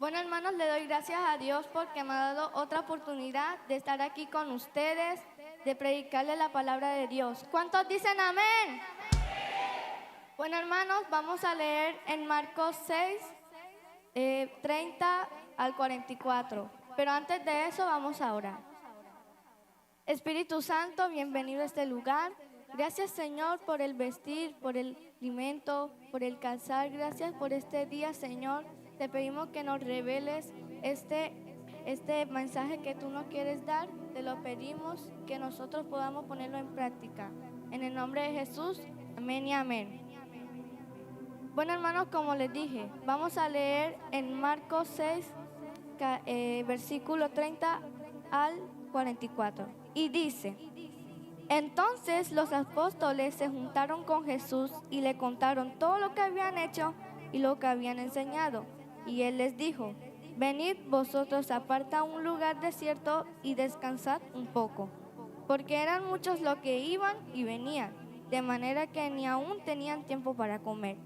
Bueno, hermanos, le doy gracias a Dios porque me ha dado otra oportunidad de estar aquí con ustedes, de predicarle la palabra de Dios. ¿Cuántos dicen amén? Bueno, hermanos, vamos a leer en Marcos 6, 30 al 44. Pero antes de eso, vamos a orar. Espíritu Santo, bienvenido a este lugar. Gracias, Señor, por el vestir, por el alimento, por el calzar. Gracias por este día, Señor. Te pedimos que nos reveles este mensaje que tú nos quieres dar. Te lo pedimos que nosotros podamos ponerlo en práctica. En el nombre de Jesús, amén y amén. Bueno, hermanos, como les dije, vamos a leer en Marcos 6, versículo 30 al 44. Y dice: entonces los apóstoles se juntaron con Jesús y le contaron todo lo que habían hecho y lo que habían enseñado. Y él les dijo: venid vosotros aparte a un lugar desierto y descansad un poco. Porque eran muchos los que iban y venían, de manera que ni aún tenían tiempo para comer.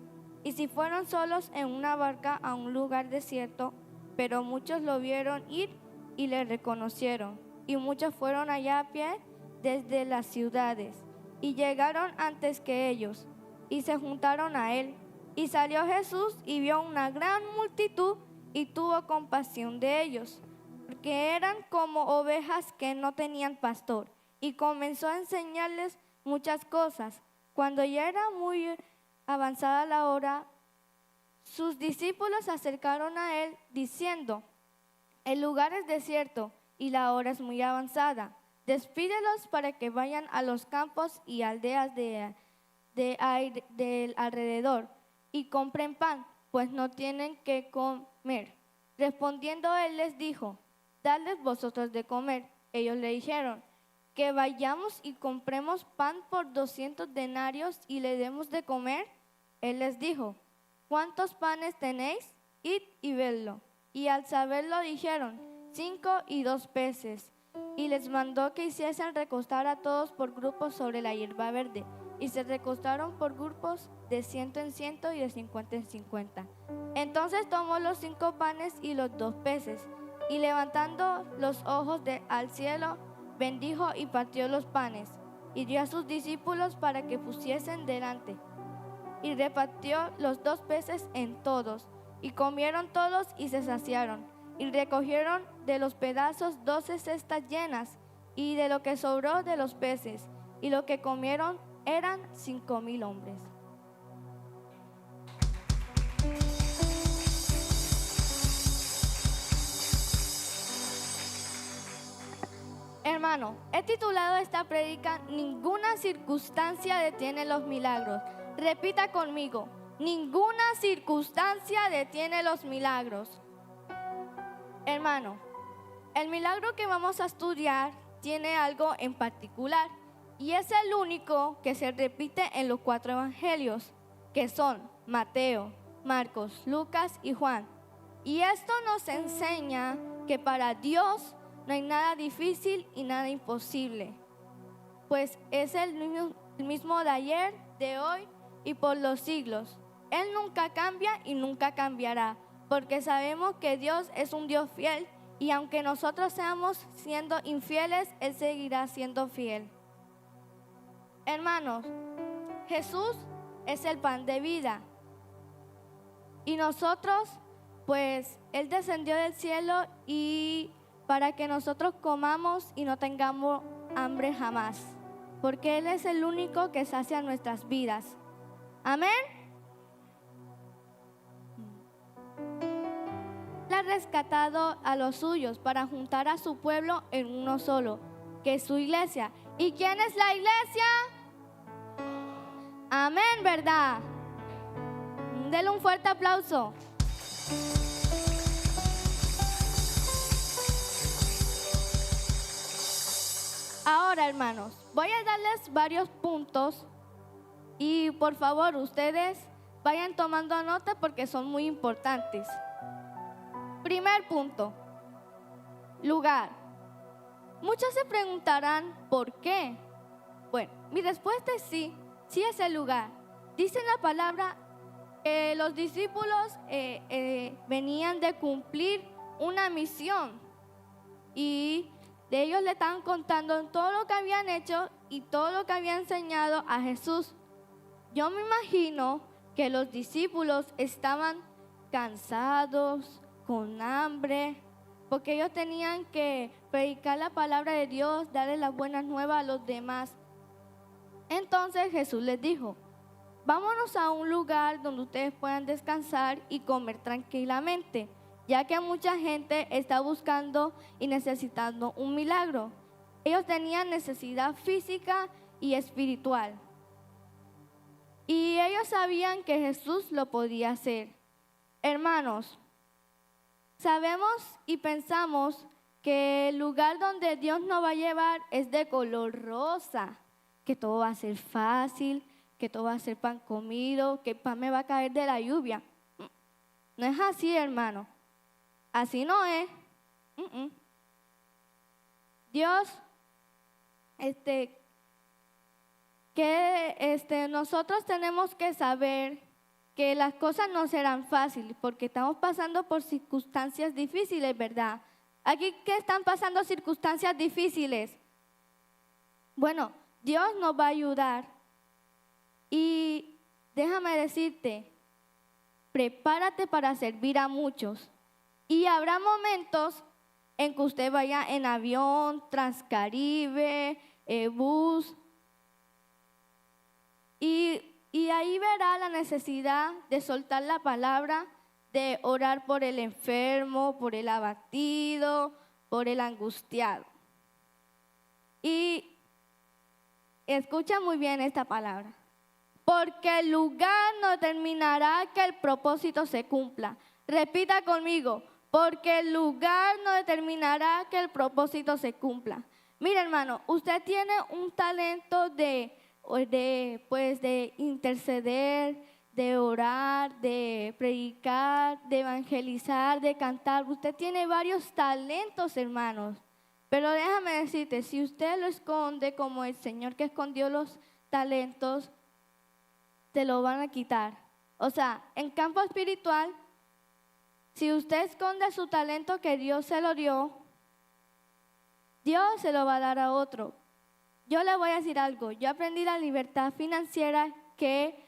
Y si fueron solos en una barca a un lugar desierto, pero muchos lo vieron ir y le reconocieron. Y muchos fueron allá a pie desde las ciudades, y llegaron antes que ellos, y se juntaron a él. Y salió Jesús y vio una gran multitud, y tuvo compasión de ellos, porque eran como ovejas que no tenían pastor, y comenzó a enseñarles muchas cosas. Cuando ya era muy avanzada la hora, sus discípulos se acercaron a él, diciendo: el lugar es desierto, y la hora es muy avanzada. Despídelos para que vayan a los campos y aldeas del alrededor y compren pan, pues no tienen que comer. Respondiendo él les dijo: dadles vosotros de comer. Ellos le dijeron: que vayamos y compremos pan por 200 denarios y le demos de comer. Él les dijo: ¿cuántos panes tenéis? Id y vedlo. Y al saberlo dijeron: 5 y 2 peces. Y les mandó que hiciesen recostar a todos por grupos sobre la hierba verde. Y se recostaron por grupos de 100 en 100 y de 50 en 50. Entonces tomó los 5 panes y los 2 peces, y levantando los ojos al cielo, bendijo y partió los panes, y dio a sus discípulos para que pusiesen delante. Y repartió los 2 peces en todos, y comieron todos y se saciaron. Y recogieron de los pedazos 12 cestas llenas, y de lo que sobró de los peces, y lo que comieron eran 5,000 hombres. Hermano, he titulado esta prédica: ninguna circunstancia detiene los milagros. Repita conmigo: ninguna circunstancia detiene los milagros. Hermano, el milagro que vamos a estudiar tiene algo en particular, y es el único que se repite en los 4 evangelios, que son Mateo, Marcos, Lucas y Juan. Y esto nos enseña que para Dios no hay nada difícil y nada imposible, pues es el mismo de ayer, de hoy y por los siglos. Él nunca cambia y nunca cambiará, porque sabemos que Dios es un Dios fiel, y aunque nosotros seamos siendo infieles, Él seguirá siendo fiel. Hermanos, Jesús es el pan de vida, y nosotros, pues, Él descendió del cielo y para que nosotros comamos y no tengamos hambre jamás, porque Él es el único que sacia nuestras vidas. Amén. Él ha rescatado a los suyos para juntar a su pueblo en uno solo, que es su iglesia. ¿Y quién es la iglesia? Amén, ¿verdad? Denle un fuerte aplauso. Ahora, hermanos, voy a darles varios puntos y por favor ustedes vayan tomando nota porque son muy importantes. Primer punto: lugar. Muchos se preguntarán ¿por qué? Bueno, mi respuesta es sí, sí es el lugar. Dice la palabra Los discípulos venían de cumplir una misión y de ellos le estaban contando todo lo que habían hecho y todo lo que habían enseñado a Jesús. Yo me imagino que los discípulos estaban cansados, con hambre, porque ellos tenían que predicar la palabra de Dios, darle las buenas nuevas a los demás. Entonces Jesús les dijo: vámonos a un lugar donde ustedes puedan descansar y comer tranquilamente, ya que mucha gente está buscando y necesitando un milagro. Ellos tenían necesidad física y espiritual. Y ellos sabían que Jesús lo podía hacer. Hermanos, sabemos y pensamos que el lugar donde Dios nos va a llevar es de color rosa, que todo va a ser fácil, que todo va a ser pan comido, que el pan me va a caer de la lluvia. No es así, hermano. Así no es. Dios, nosotros tenemos que saber que las cosas no serán fáciles porque estamos pasando por circunstancias difíciles, ¿verdad? Aquí, ¿qué están pasando circunstancias difíciles? Bueno, Dios nos va a ayudar. Y déjame decirte, prepárate para servir a muchos. Y habrá momentos en que usted vaya en avión, Transcaribe, bus, y ahí verá la necesidad de soltar la palabra, de orar por el enfermo, por el abatido, por el angustiado. Y escucha muy bien esta palabra. Porque el lugar no determinará que el propósito se cumpla. Repita conmigo, porque el lugar no determinará que el propósito se cumpla. Mire, hermano, usted tiene un talento de interceder, de orar, de predicar, de evangelizar, de cantar. Usted tiene varios talentos, hermanos. Pero déjame decirte, si usted lo esconde como el Señor que escondió los talentos, te lo van a quitar. O sea, en campo espiritual, si usted esconde su talento que Dios se lo dio, Dios se lo va a dar a otro. Yo le voy a decir algo. Yo aprendí la libertad financiera que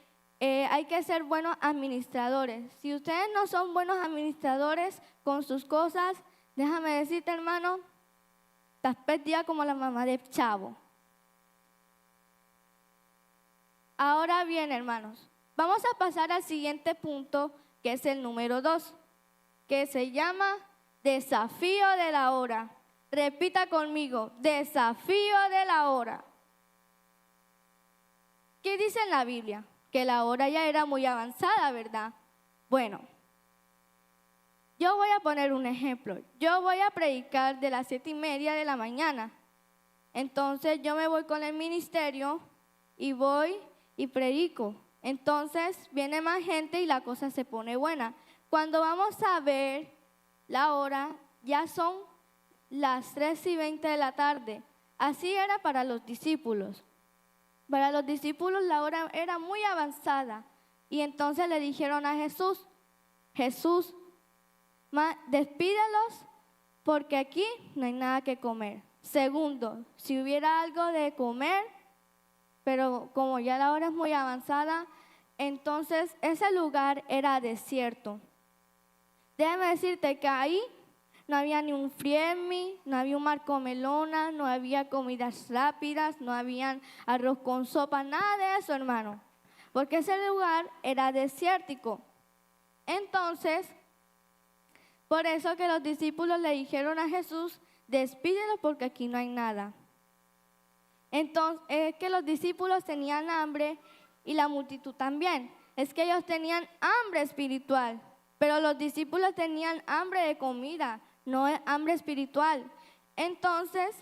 hay que ser buenos administradores. Si ustedes no son buenos administradores con sus cosas, déjame decirte, hermano, estás perdida como la mamá de Chavo. Ahora bien, hermanos, vamos a pasar al siguiente punto, que es el número 2, que se llama desafío de la hora. Repita conmigo, desafío de la hora. ¿Qué dice en la Biblia? Que la hora ya era muy avanzada, ¿verdad? Bueno, yo voy a poner un ejemplo. Yo voy a predicar de las 7:30 de la mañana. Entonces yo me voy con el ministerio y voy y predico. Entonces viene más gente y la cosa se pone buena. Cuando vamos a ver la hora, ya son las 3:20 de la tarde. Así era para los discípulos. Para los discípulos la hora era muy avanzada. Y entonces le dijeron a Jesús, Jesús, despídelos porque aquí no hay nada que comer. Segundo, si hubiera algo de comer, pero como ya la hora es muy avanzada, entonces ese lugar era desierto. Déjame decirte que ahí no había ni un friemi, no había un marcomelona, no había comidas rápidas, no había arroz con sopa, nada de eso, hermano. Porque ese lugar era desértico. Entonces, por eso que los discípulos le dijeron a Jesús, despídelo porque aquí no hay nada. Entonces, es que los discípulos tenían hambre y la multitud también. Es que ellos tenían hambre espiritual, pero los discípulos tenían hambre de comida, no hambre espiritual. Entonces,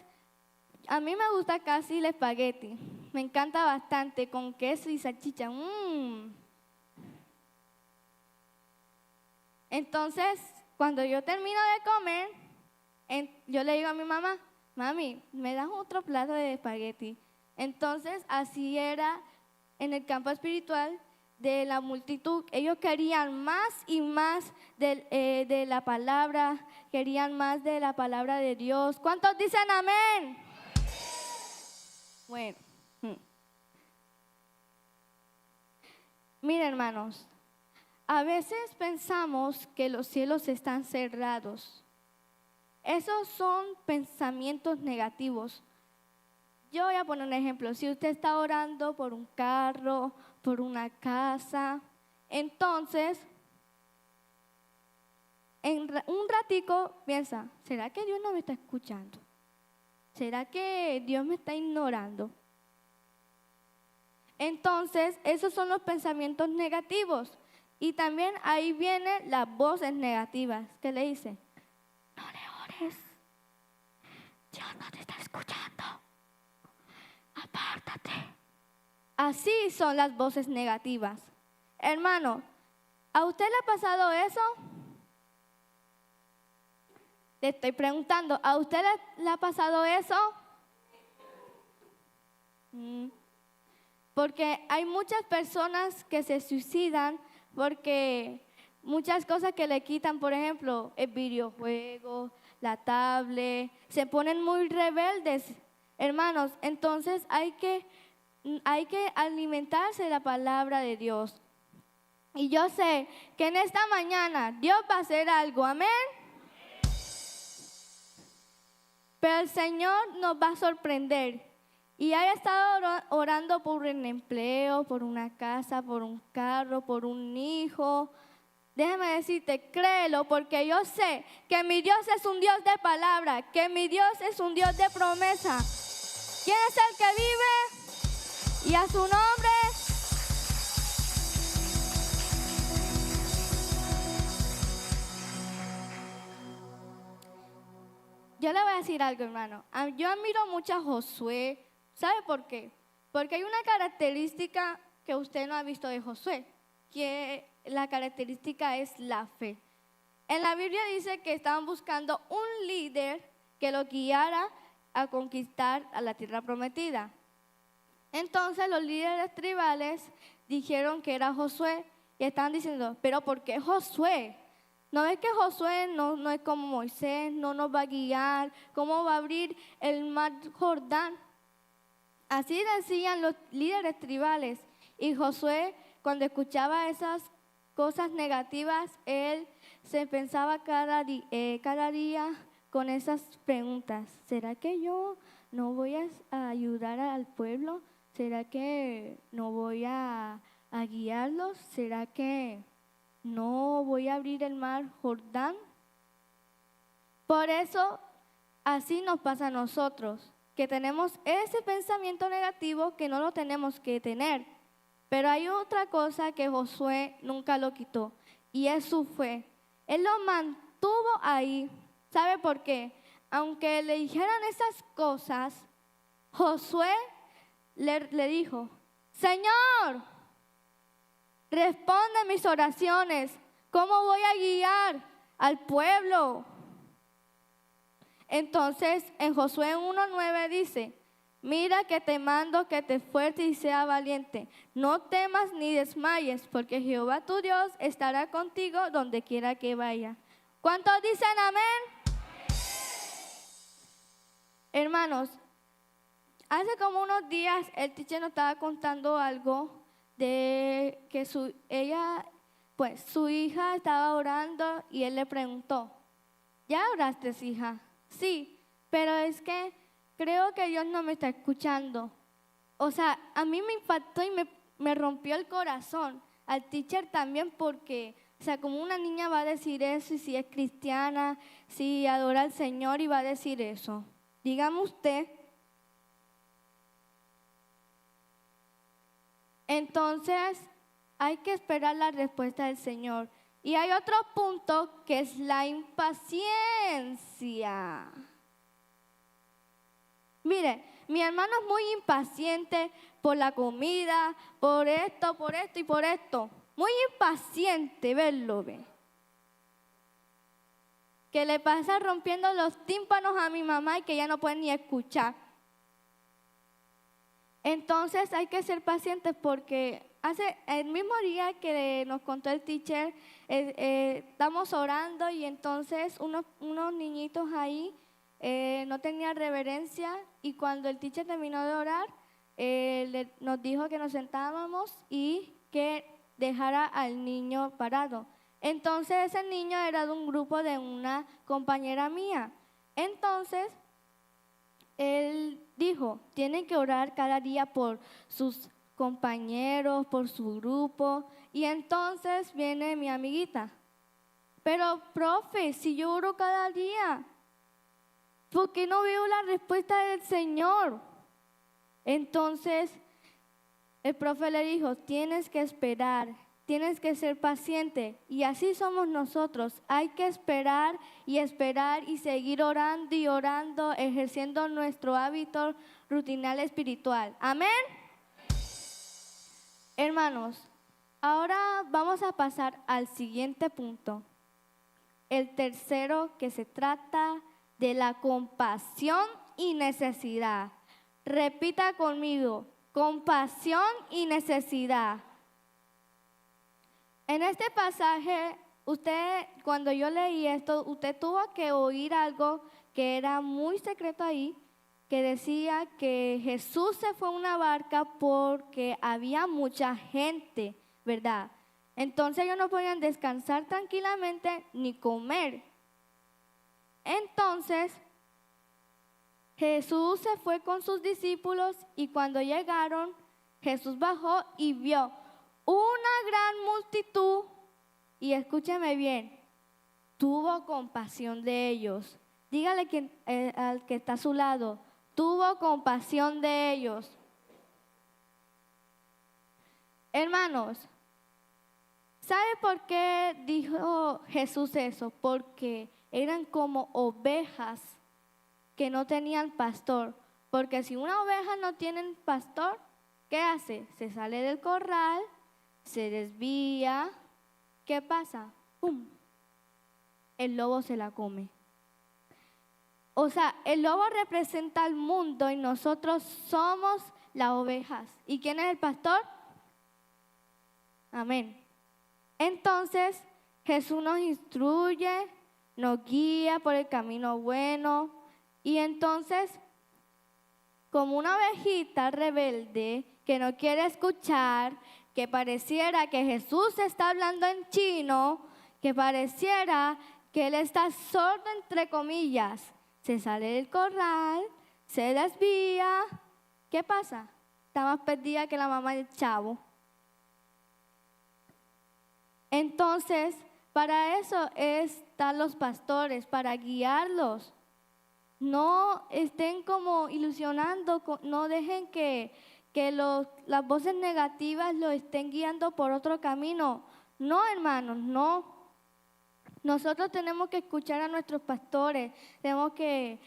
a mí me gusta casi el espagueti. Me encanta bastante con queso y salchicha. Entonces, cuando yo termino de comer, yo le digo a mi mamá, mami, ¿me das otro plato de espagueti? Entonces, así era en el campo espiritual. de la multitud. Ellos querían más y más de la palabra, querían más de la palabra de Dios. ¿Cuántos dicen amén? Bueno, miren, hermanos, a veces pensamos que los cielos están cerrados. Esos son pensamientos negativos. Yo voy a poner un ejemplo. Si usted está orando por un carro, por una casa, entonces, en un ratico piensa, ¿será que Dios no me está escuchando? ¿Será que Dios me está ignorando? Entonces, esos son los pensamientos negativos. Y también ahí vienen las voces negativas que le dicen, no le ores, Dios no te está escuchando, apártate. Así son las voces negativas. Hermano, ¿a usted le ha pasado eso? Le estoy preguntando, ¿a usted le ha pasado eso? Porque hay muchas personas que se suicidan porque muchas cosas que le quitan, por ejemplo, el videojuego, la tablet, se ponen muy rebeldes, hermanos. Entonces hay que alimentarse de la palabra de Dios. Y yo sé que en esta mañana Dios va a hacer algo, amén. Pero el Señor nos va a sorprender. Y haya estado orando por un empleo, por una casa, por un carro, por un hijo. Déjame decirte, créelo, porque yo sé que mi Dios es un Dios de palabra, que mi Dios es un Dios de promesa. ¿Quién es el que vive? Y a su nombre. Yo le voy a decir algo, hermano. Yo admiro mucho a Josué. ¿Sabe por qué? Porque hay una característica que usted no ha visto de Josué, que la característica es la fe. En la Biblia dice que estaban buscando un líder que lo guiara a conquistar a la tierra prometida. Entonces los líderes tribales dijeron que era Josué y estaban diciendo, ¿pero por qué Josué? ¿No es que Josué no es como Moisés, no nos va a guiar? ¿Cómo va a abrir el mar Jordán? Así decían los líderes tribales. Y Josué, cuando escuchaba esas cosas negativas, él se pensaba cada día con esas preguntas. ¿Será que yo no voy a ayudar al pueblo? ¿Será que no voy a guiarlos? ¿Será que no voy a abrir el mar Jordán? Por eso, así nos pasa a nosotros, que tenemos ese pensamiento negativo que no lo tenemos que tener. Pero hay otra cosa que Josué nunca lo quitó, y es su fe. Él lo mantuvo ahí. ¿Sabe por qué? Aunque le dijeran esas cosas, Josué le dijo, Señor, responde mis oraciones. ¿Cómo voy a guiar al pueblo? Entonces en Josué 1:9 dice, mira que te mando que te esfuerces y sea valiente. No temas ni desmayes, porque Jehová tu Dios estará contigo donde quiera que vaya. ¿Cuántos dicen amén? Hermanos, hace como unos días el teacher nos estaba contando algo de que su hija estaba orando y él le preguntó, ¿ya oraste, hija? Sí, pero es que creo que Dios no me está escuchando. O sea, a mí me impactó y me rompió el corazón. Al teacher también porque, o sea, como una niña va a decir eso y si es cristiana, si adora al Señor y va a decir eso. Dígame usted. Entonces, hay que esperar la respuesta del Señor. Y hay otro punto que es la impaciencia. Mire, mi hermano es muy impaciente por la comida, por esto y por esto. Muy impaciente, verlo, ve. Que le pasa rompiendo los tímpanos a mi mamá y que ya no puede ni escuchar. Entonces hay que ser pacientes porque el mismo día que nos contó el teacher, estamos orando y entonces unos niñitos ahí no tenían reverencia y cuando el teacher terminó de orar, nos dijo que nos sentábamos y que dejara al niño parado. Entonces ese niño era de un grupo de una compañera mía. Entonces él dijo, tienen que orar cada día por sus compañeros, por su grupo. Y entonces viene mi amiguita. Pero, profe, si yo oro cada día, ¿por qué no veo la respuesta del Señor? Entonces el profe le dijo, tienes que esperar, tienes que ser paciente. Y así somos nosotros. Hay que esperar y seguir orando y orando, ejerciendo nuestro hábito rutinal espiritual. Amén. Hermanos, ahora vamos a pasar al siguiente punto. El tercero, que se trata de la compasión y necesidad. Repita conmigo, compasión y necesidad. En este pasaje, cuando yo leí esto, usted tuvo que oír algo que era muy secreto ahí, que decía que Jesús se fue a una barca porque había mucha gente, ¿verdad? Entonces ellos no podían descansar tranquilamente ni comer. Entonces Jesús se fue con sus discípulos y cuando llegaron, Jesús bajó y vio una gran multitud y escúcheme bien, tuvo compasión de ellos. Dígale al que está a su lado, tuvo compasión de ellos. Hermanos, ¿sabe por qué dijo Jesús eso? Porque eran como ovejas que no tenían pastor. Porque si una oveja no tiene pastor, ¿qué hace? Se sale del corral, se desvía. ¿Qué pasa? ¡Pum! El lobo se la come. O sea, el lobo representa al mundo y nosotros somos las ovejas. ¿Y quién es el pastor? Amén. Entonces, Jesús nos instruye, nos guía por el camino bueno. Y entonces, como una ovejita rebelde que no quiere escuchar, que pareciera que Jesús está hablando en chino, que pareciera que Él está sordo entre comillas, se sale del corral, se desvía. ¿Qué pasa? Está más perdida que la mamá del chavo. Entonces, para eso están los pastores, para guiarlos. No estén como ilusionando, no dejen que las voces negativas lo estén guiando por otro camino. No, hermanos, no. Nosotros tenemos que escuchar a nuestros pastores, tenemos que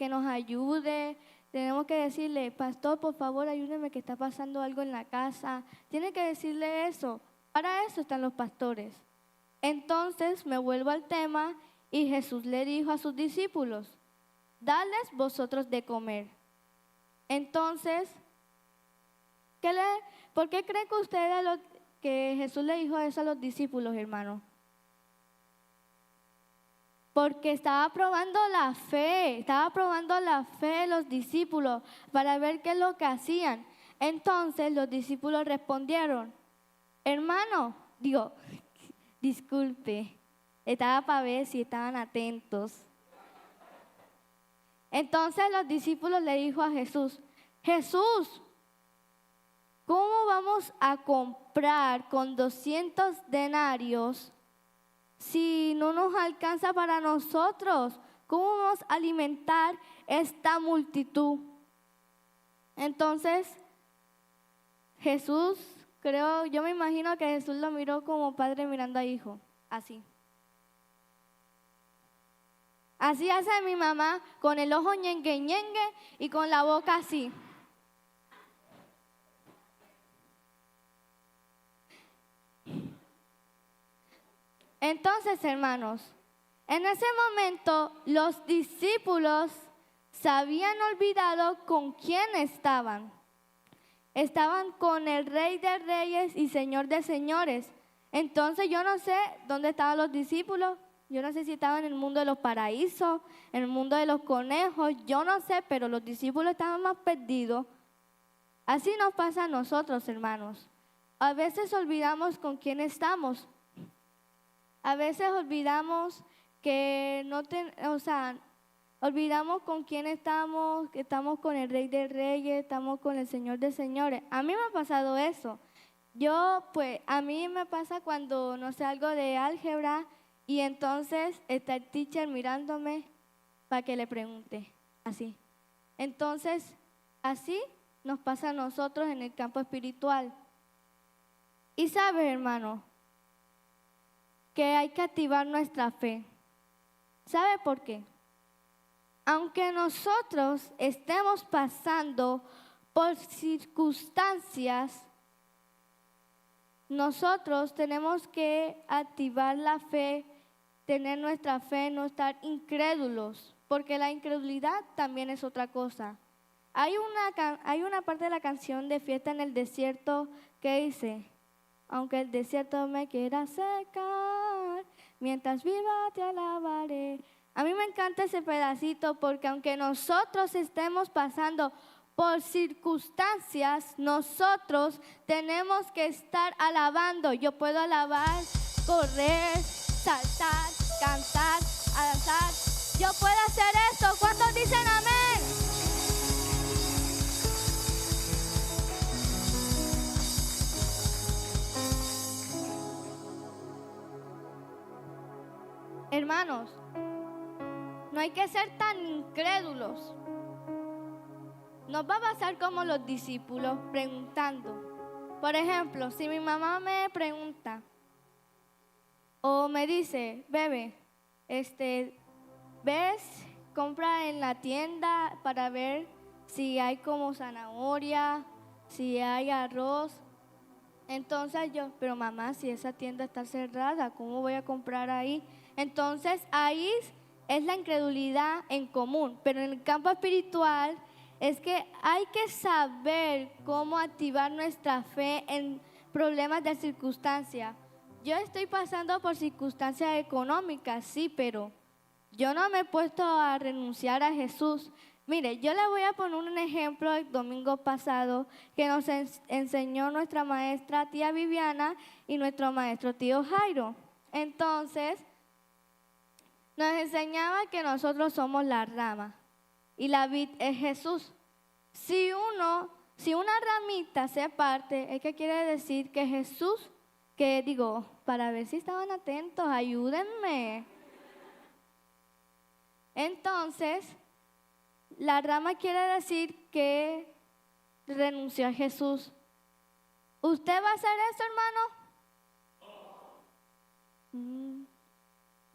nos ayude, tenemos que decirle, pastor, por favor, ayúdeme que está pasando algo en la casa. Tiene que decirle eso. Para eso están los pastores. Entonces me vuelvo al tema y Jesús le dijo a sus discípulos, dadles vosotros de comer. Entonces, ¿por qué creen que ustedes que Jesús le dijo eso a los discípulos, hermanos? Porque estaba probando la fe de los discípulos para ver qué es lo que hacían. Entonces los discípulos respondieron, hermano, disculpe, estaba para ver si estaban atentos. Entonces los discípulos le dijo a Jesús, Jesús, ¿cómo vamos a comprar con 200 denarios si no nos alcanza para nosotros? ¿Cómo vamos a alimentar esta multitud? Entonces Jesús, yo me imagino que Jesús lo miró como padre mirando a hijo, así. Así hace mi mamá, con el ojo ñengue ñengue y con la boca así. Entonces, hermanos, en ese momento los discípulos se habían olvidado con quién estaban. estaban con el Rey de Reyes y Señor de Señores. Entonces yo no sé dónde estaban los discípulos, yo no sé si estaban en el mundo de los paraísos, en el mundo de los conejos, yo no sé, pero los discípulos estaban más perdidos. Así nos pasa a nosotros, hermanos. A veces olvidamos con quién estamos. A veces olvidamos que olvidamos con quién estamos, que estamos con el Rey de Reyes, estamos con el Señor de Señores. A mí me ha pasado eso. A mí me pasa cuando no sé algo de álgebra y entonces está el teacher mirándome para que le pregunte, así. Entonces, así nos pasa a nosotros en el campo espiritual. Y sabes, hermano, que hay que activar nuestra fe. ¿Sabe por qué? Aunque nosotros estemos pasando por circunstancias, nosotros tenemos que activar la fe, tener nuestra fe, no estar incrédulos, porque la incredulidad también es otra cosa. Hay una parte de la canción de Fiesta en el Desierto que dice: aunque el desierto me quiera secar, mientras viva te alabaré. A mí me encanta ese pedacito porque aunque nosotros estemos pasando por circunstancias, nosotros tenemos que estar alabando. Yo puedo alabar, correr, saltar, cantar, danzar. Yo puedo hacer esto. ¿Cuántos dicen amén? Hermanos, no hay que ser tan incrédulos. Nos va a pasar como los discípulos preguntando. Por ejemplo, si mi mamá me pregunta o me dice: bebé, ¿ves? Compra en la tienda para ver si hay como zanahoria, si hay arroz. Entonces yo, pero mamá, si esa tienda está cerrada, ¿cómo voy a comprar ahí? Entonces ahí es la incredulidad en común, pero en el campo espiritual es que hay que saber cómo activar nuestra fe en problemas de circunstancia. Yo estoy pasando por circunstancias económicas, sí, pero yo no me he puesto a renunciar a Jesús. Mire, yo le voy a poner un ejemplo el domingo pasado que nos enseñó nuestra maestra tía Viviana y nuestro maestro tío Jairo. Entonces, nos enseñaba que nosotros somos la rama y la vid es Jesús. Si una ramita se parte, es que quiere decir que Jesús, para ver si estaban atentos, ayúdenme. Entonces, la rama quiere decir que renunció a Jesús. ¿Usted va a hacer eso, hermano?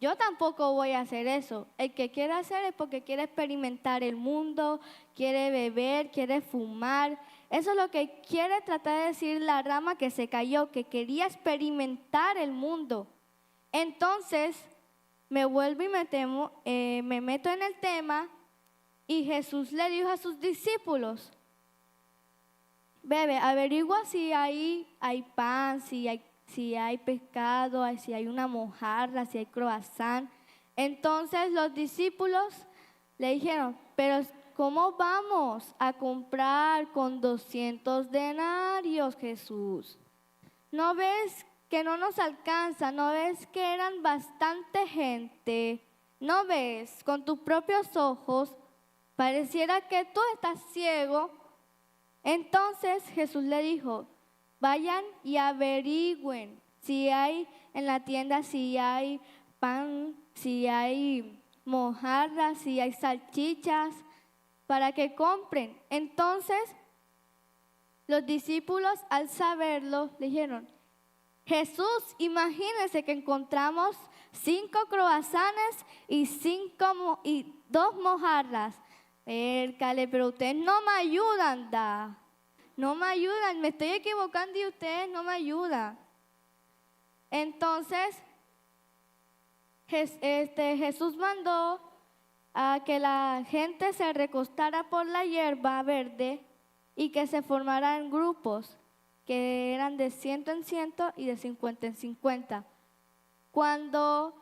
Yo tampoco voy a hacer eso. El que quiere hacer es porque quiere experimentar el mundo, quiere beber, quiere fumar. Eso es lo que quiere tratar de decir la rama que se cayó, que quería experimentar el mundo. Entonces, me vuelvo y me meto en el tema y Jesús le dijo a sus discípulos: bebé, averigua si hay pan, si hay pescado, si hay una mojarra, si hay croissant. Entonces los discípulos le dijeron: pero ¿cómo vamos a comprar con 200 denarios, Jesús? ¿No ves que no nos alcanza? ¿No ves que eran bastante gente? ¿No ves con tus propios ojos? Pareciera que tú estás ciego. Entonces Jesús le dijo: vayan y averigüen si hay en la tienda, si hay pan, si hay mojarras, si hay salchichas, para que compren. Entonces, los discípulos, al saberlo, le dijeron: Jesús, imagínense que encontramos 5 croissants y 2 mojarras. Pércale, pero ustedes no me ayudan, no me ayudan, me estoy equivocando y ustedes no me ayudan. Entonces, Jesús mandó a que la gente se recostara por la hierba verde y que se formaran grupos que eran de 100 en 100 y de 50 en 50. Cuando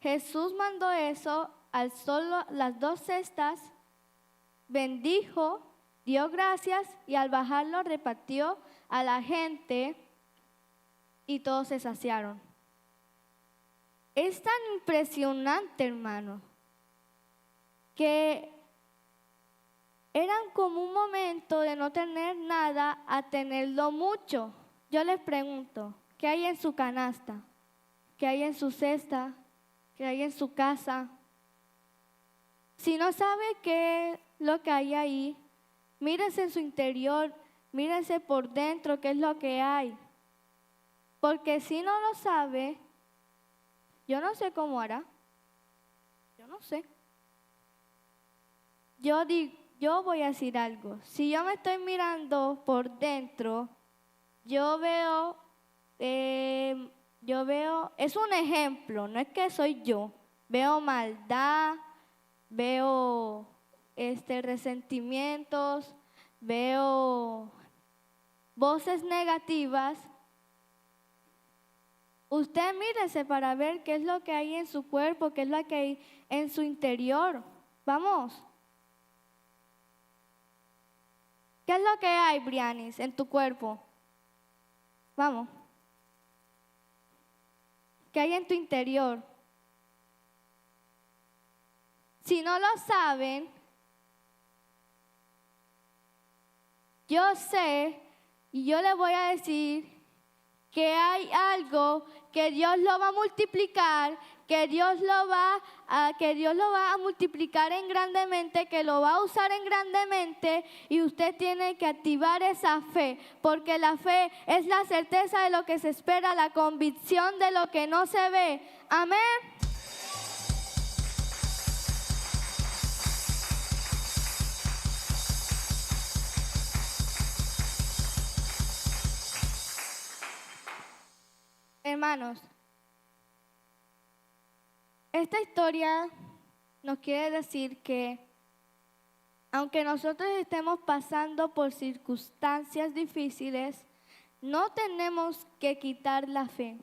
Jesús mandó eso, alzó las 2 cestas, bendijo, dio gracias y al bajarlo repartió a la gente y todos se saciaron. Es tan impresionante, hermano, que eran como un momento de no tener nada a tenerlo mucho. Yo les pregunto, ¿qué hay en su canasta? ¿Qué hay en su cesta? ¿Qué hay en su casa? Si no sabe qué es lo que hay ahí, mírese en su interior, mírese por dentro qué es lo que hay. Porque si no lo sabe, yo no sé cómo hará. Yo no sé. Yo voy a decir algo. Si yo me estoy mirando por dentro, yo veo, es un ejemplo, no es que soy yo. Veo maldad, veo resentimientos, veo voces negativas. Usted mírese para ver qué es lo que hay en su cuerpo, qué es lo que hay en su interior. Vamos. ¿Qué es lo que hay, Brianis, en tu cuerpo? Vamos. ¿Qué hay en tu interior? Si no lo saben, yo sé y yo les voy a decir que hay algo que Dios lo va a multiplicar, que Dios lo va a multiplicar en grandemente, que lo va a usar en grandemente, y usted tiene que activar esa fe, porque la fe es la certeza de lo que se espera, la convicción de lo que no se ve. Amén. Hermanos, esta historia nos quiere decir que aunque nosotros estemos pasando por circunstancias difíciles, no tenemos que quitar la fe.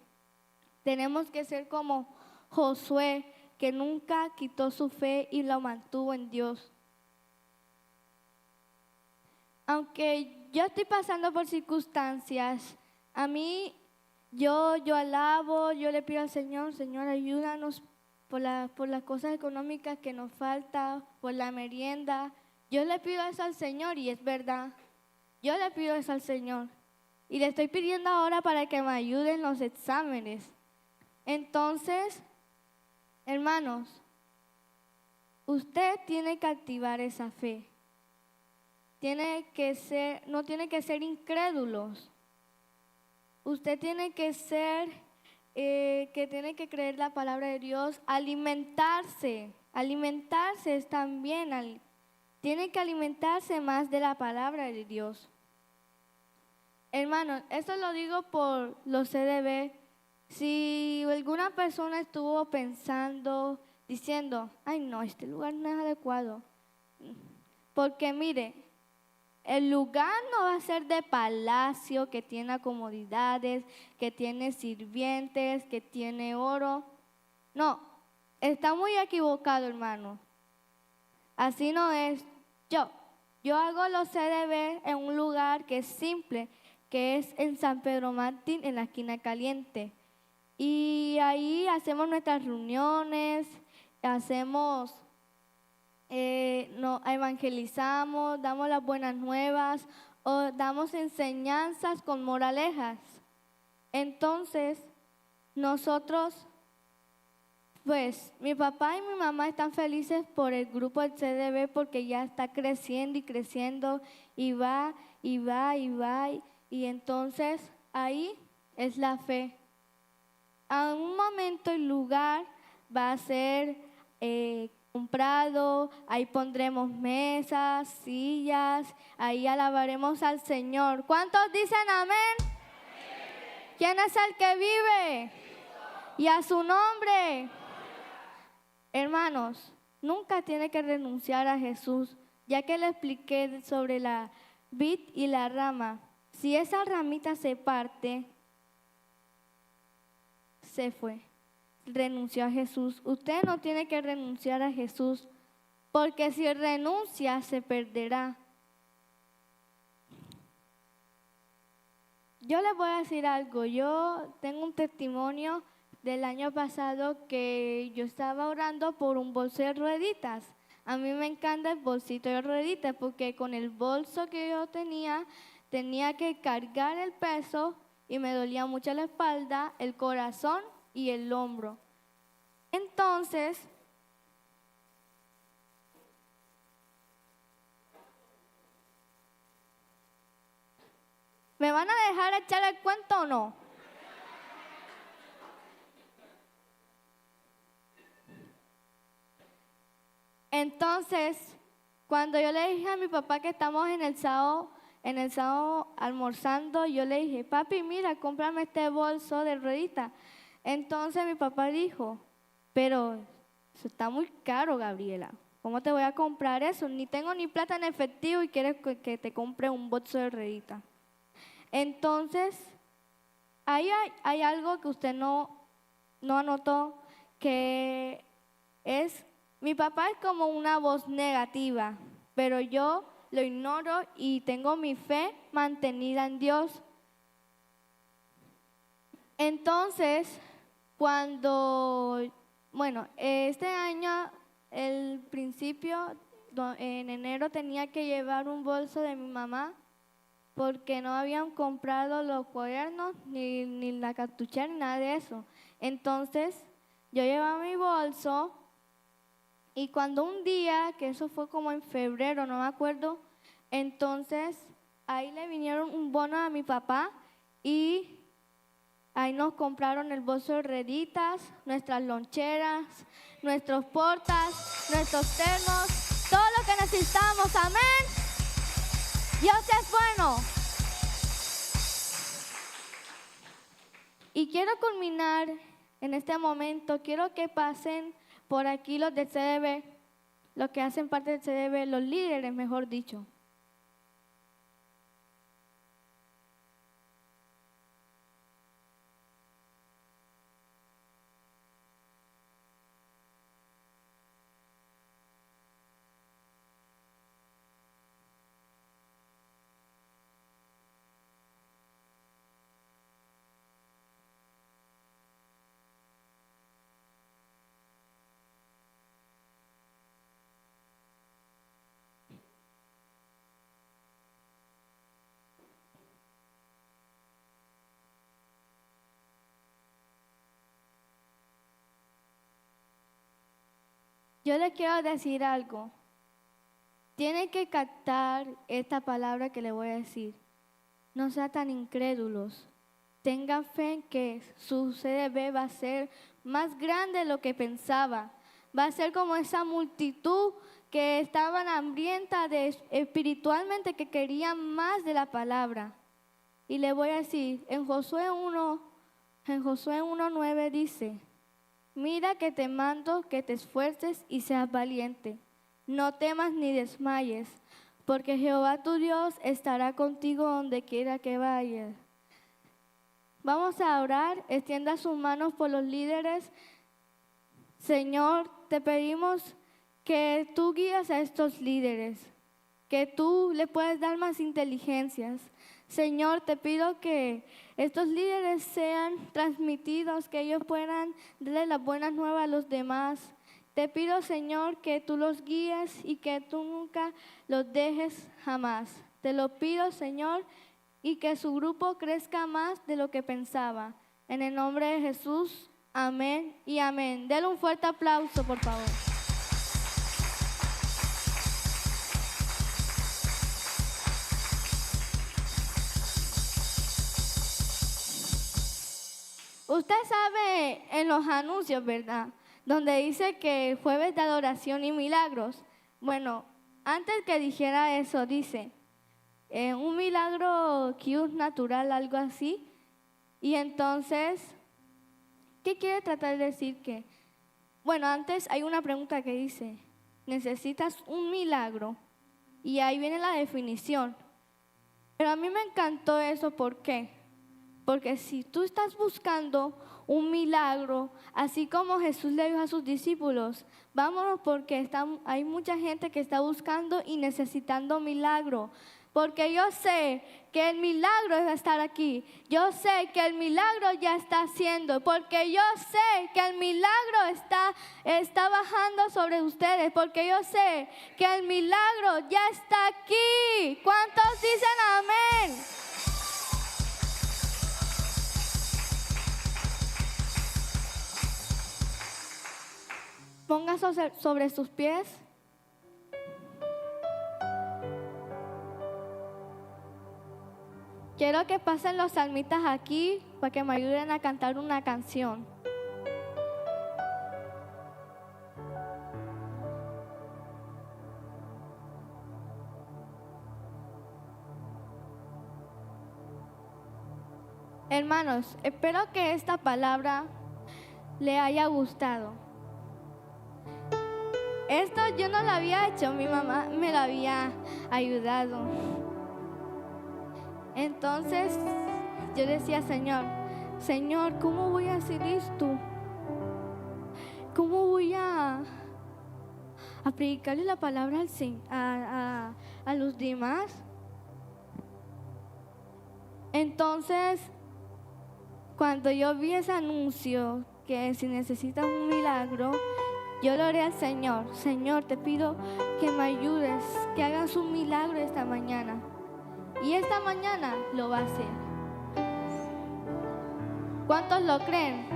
Tenemos que ser como Josué, que nunca quitó su fe y lo mantuvo en Dios. Aunque yo estoy pasando por circunstancias, a mí yo alabo, yo le pido al Señor, Señor, ayúdanos por las cosas económicas que nos falta, por la merienda. Yo le pido eso al Señor y es verdad. Yo le pido eso al Señor. Y le estoy pidiendo ahora para que me ayude en los exámenes. Entonces, hermanos, usted tiene que activar esa fe. No tiene que ser incrédulos. Usted tiene que ser, tiene que creer la palabra de Dios, alimentarse es también, tiene que alimentarse más de la palabra de Dios. Hermanos, esto lo digo por los CDB. Si alguna persona estuvo pensando, diciendo, ay no, este lugar no es adecuado, porque mire, el lugar no va a ser de palacio, que tiene comodidades, que tiene sirvientes, que tiene oro. No, está muy equivocado, hermano. Así no es. Yo hago los CDB en un lugar que es simple, que es en San Pedro Mártir, en la esquina caliente. Y ahí hacemos nuestras reuniones, evangelizamos, damos las buenas nuevas o damos enseñanzas con moralejas. Entonces, nosotros, pues, mi papá y mi mamá están felices por el grupo del CDB porque ya está creciendo y creciendo y va, y va, y va. Y entonces, ahí es la fe. A un momento el lugar va a ser comprado, ahí pondremos mesas, sillas, ahí alabaremos al Señor. ¿Cuántos dicen amén? Amén. ¿Quién es el que vive? Cristo. Y a su nombre. Hermanos, nunca tiene que renunciar a Jesús, ya que le expliqué sobre vid y la rama. Si esa ramita se parte, se fue. Renunció a Jesús. Usted no tiene que renunciar a Jesús, porque si renuncia, se perderá. Yo les voy a decir algo. Yo tengo un testimonio del año pasado que yo estaba orando por un bolso de rueditas. A mí me encanta el bolsito de rueditas porque con el bolso que yo tenía que cargar el peso y me dolía mucho la espalda, el corazón y el hombro. Entonces, ¿me van a dejar echar el cuento o no? Entonces, cuando yo le dije a mi papá que estamos en el sábado almorzando, yo le dije, papi, mira, cómprame este bolso de ruedita. Entonces mi papá dijo, pero eso está muy caro, Gabriela. ¿Cómo te voy a comprar eso? Ni tengo ni plata en efectivo y quieres que te compre un bolso de ruedita. Entonces, ahí hay algo que usted no anotó, que es, mi papá es como una voz negativa, pero yo lo ignoro y tengo mi fe mantenida en Dios. Entonces, este año, el principio, en enero tenía que llevar un bolso de mi mamá porque no habían comprado los cuadernos, ni la cartuchera, ni nada de eso. Entonces, yo llevaba mi bolso y cuando un día, que eso fue como en febrero, no me acuerdo, entonces ahí le vinieron un bono a mi papá y ahí nos compraron el bolso de rueditas, nuestras loncheras, nuestros portas, nuestros termos, todo lo que necesitamos, amén. Dios es bueno. Y quiero culminar en este momento, quiero que pasen por aquí los del CDB, los que hacen parte del CDB, los líderes, mejor dicho. Yo les quiero decir algo. Tienen que captar esta palabra que les voy a decir. No sean tan incrédulos. Tengan fe en que su CDB va a ser más grande de lo que pensaba. Va a ser como esa multitud que estaban hambrienta espiritualmente, que querían más de la palabra. Y les voy a decir, en Josué 1:9 dice, mira que te mando que te esfuerces y seas valiente. No temas ni desmayes, porque Jehová tu Dios estará contigo donde quiera que vayas. Vamos a orar, extienda sus manos por los líderes. Señor, te pedimos que tú guíes a estos líderes, que tú le puedes dar más inteligencias. Señor, te pido que estos líderes sean transmitidos, que ellos puedan darle las buenas nuevas a los demás. Te pido, Señor, que tú los guíes y que tú nunca los dejes jamás. Te lo pido, Señor, y que su grupo crezca más de lo que pensaba. En el nombre de Jesús, amén y amén. Denle un fuerte aplauso, por favor. Usted sabe en los anuncios, ¿verdad? Donde dice que jueves de adoración y milagros. Bueno, antes que dijera eso, dice, un milagro que es natural, algo así. Y entonces, ¿qué quiere tratar de decir que? Bueno, antes hay una pregunta que dice, ¿necesitas un milagro? Y ahí viene la definición. Pero a mí me encantó eso, ¿por qué? Porque si tú estás buscando un milagro, así como Jesús le dijo a sus discípulos, vámonos porque hay mucha gente que está buscando y necesitando milagro. Porque yo sé que el milagro es estar aquí. Yo sé que el milagro ya está haciendo. Porque yo sé que el milagro está bajando sobre ustedes. Porque yo sé que el milagro ya está aquí. ¿Cuántos dicen amén? Póngase sobre sus pies. Quiero que pasen los salmistas aquí para que me ayuden a cantar una canción. Hermanos, espero que esta palabra le haya gustado. Esto yo no lo había hecho, mi mamá me lo había ayudado. Entonces yo decía, Señor, ¿cómo voy a hacer esto? ¿Cómo voy a predicarle la palabra a los demás? Entonces, cuando yo vi ese anuncio que si necesitas un milagro, yo le oré al Señor, te pido que me ayudes, que hagas un milagro esta mañana. Y esta mañana lo va a hacer. ¿Cuántos lo creen?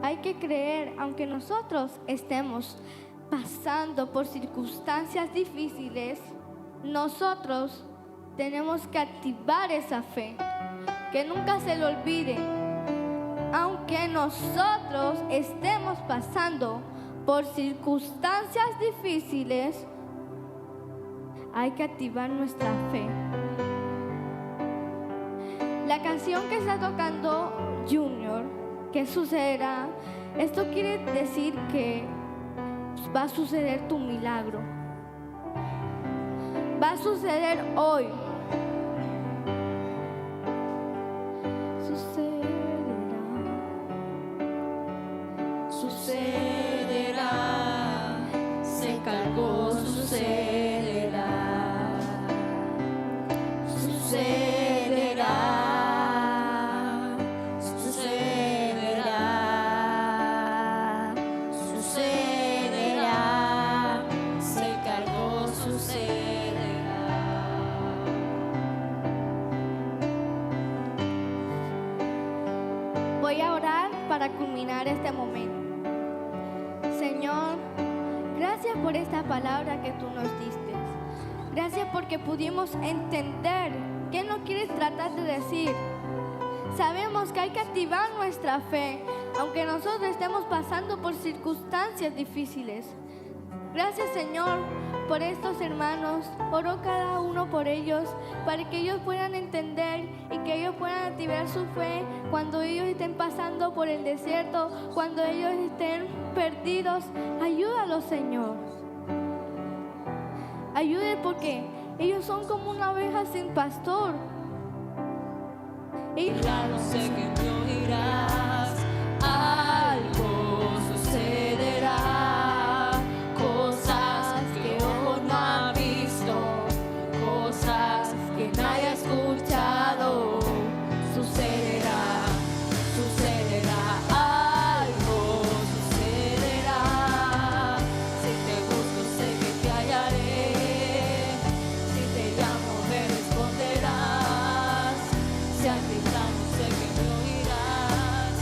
Hay que creer, aunque nosotros estemos pasando por circunstancias difíciles, nosotros tenemos que activar esa fe, que nunca se le olvide. Aunque nosotros estemos pasando por circunstancias difíciles, hay que activar nuestra fe. La canción que está tocando Junior, ¿qué sucederá? Esto quiere decir que va a suceder tu milagro. Va a suceder hoy. Sucederá, se encargó, sucederá, sucederá, sucederá, sucederá, se encargó, sucederá. Voy a orar para culminar este momento. Señor, gracias por esta palabra que tú nos diste. Gracias porque pudimos entender qué nos quieres tratar de decir. Sabemos que hay que activar nuestra fe, aunque nosotros estemos pasando por circunstancias difíciles. Gracias, Señor, por estos hermanos. Oro cada uno por ellos, para que ellos puedan entender y que ellos puedan activar su fe cuando ellos estén pasando por el desierto, cuando ellos estén perdidos. Ayúdalos, Señor. Ayúdenlos porque ellos son como una oveja sin pastor. Claro, sé que me oirás, algo sucederá, cosas que ojo no ha visto, cosas que nadie ha escuchado. Sucederá, sucederá, algo sucederá. Si te busco sé que te hallaré, si te llamo me responderás, si al gritar sé que me oirás.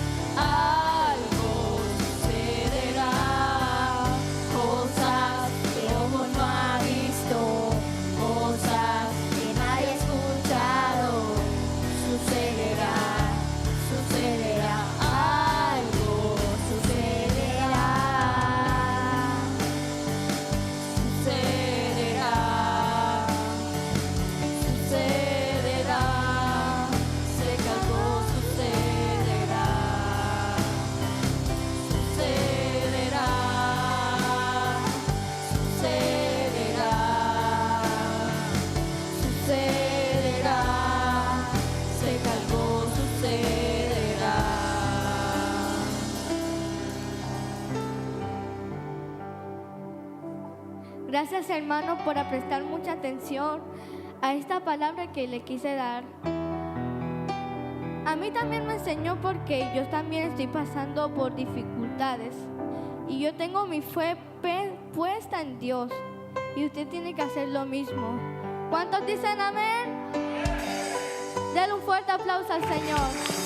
Gracias, hermano, por prestar mucha atención a esta palabra que le quise dar. A mí también me enseñó porque yo también estoy pasando por dificultades y yo tengo mi fe puesta en Dios y usted tiene que hacer lo mismo. ¿Cuántos dicen amén? Denle un fuerte aplauso al Señor.